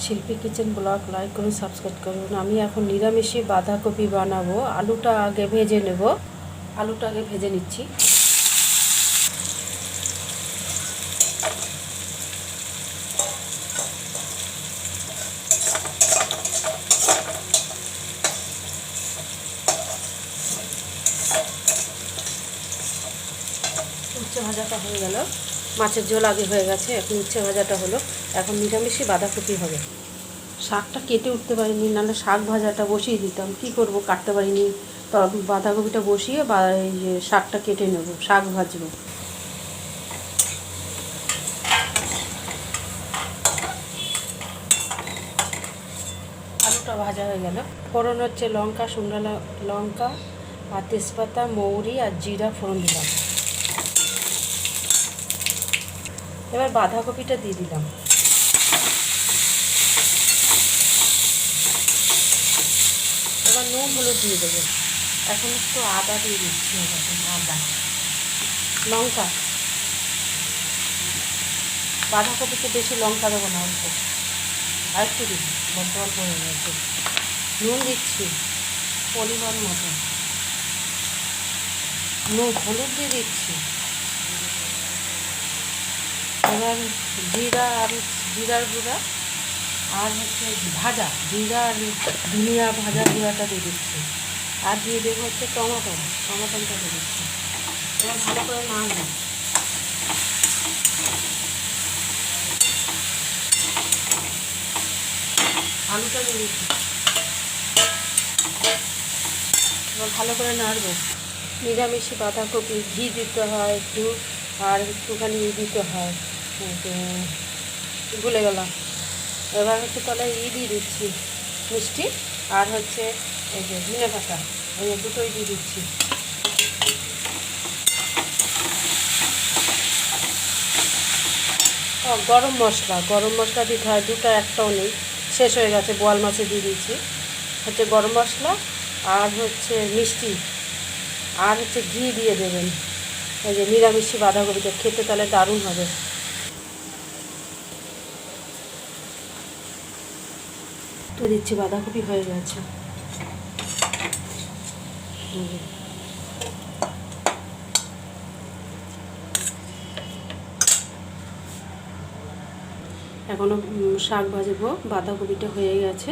শিল্পী kitchen blog like করুন, subscribe করুন। আমি এখন নিরামিষে বাঁধাকপি বানাবো। আলুটা আগে ভেজে নেব। আলুটা আগে ভেজে নিচ্ছি। উচ্ছে ভাজাটা হয়ে গেল, মাছের ঝোল আগে হয়ে গেছে, এখন উচ্ছে ভাজাটা হলো। এখন নিরামিষে বাঁধাকপি হবে। শাকটা কেটে উঠতে পারিনি, নাহলে শাক ভাজাটা বসিয়ে দিতাম। কি করব, কাটতে পারিনি। তো বাঁধাকপিটা বসিয়ে এই যে শাকটা কেটে নেব, শাক ভাজবো। আলুটা ভাজা হয়ে গেল। ফোড়ন হচ্ছে লঙ্কা, শুকনো লঙ্কা আর তেজপাতা, মৌরি আর জিরা ফোড়ন দিলাম। এবার বাঁধাকপিটা দিয়ে দিলাম। এবার নুন হলুদ দিয়ে দেবো। এখন একটু আদা দিয়ে দিচ্ছি, আদা লঙ্কা। বাঁধাকপিতে বেশি লঙ্কা দেবো না, অল্প আর একটু দিই, বড্ড অল্প হয়ে গেছে। নুন দিচ্ছি পরিমাণ মতো, হলুদ দিয়ে দিচ্ছি। এবার জিরা আর জিরার গুঁড়া আর হচ্ছে ভাজা জিরা আর ধনিয়া ভাজা গুঁড়াটা দিয়ে দিচ্ছি। আর দিয়ে দেবো হচ্ছে টমাটোটা দিয়ে দিচ্ছি। এবার ভালো করে নাড়ব। আলুটা দিয়ে দিচ্ছি। এবার ভালো করে নাড়ব। নিরামিষে বাঁধাকপি ঘি দিতে হয় একটু, আর একটুখানি দিতে হয়, ভুলে গেলাম। এবার হচ্ছে তাহলে দিয়ে দিচ্ছি মিষ্টি, আর হচ্ছে এই যে ধনে পাতা, এই দুটোই দিয়ে দিচ্ছি। গরম মশলা দিতে হয় দুটো, একটাও নেই, শেষ হয়ে গেছে, বোয়াল মাছে দিয়ে দিয়েছি। হচ্ছে গরম মশলা আর হচ্ছে মিষ্টি আর হচ্ছে ঘি দিয়ে দেবেন। এই যে নিরামিষি বাঁধাকপিটা খেতে তাহলে দারুণ হবে। তো দিচ্ছি, বাঁধাকপি হয়ে গেছে। এখনও শাক ভাজবো, বাঁধাকপিটা হয়ে গেছে।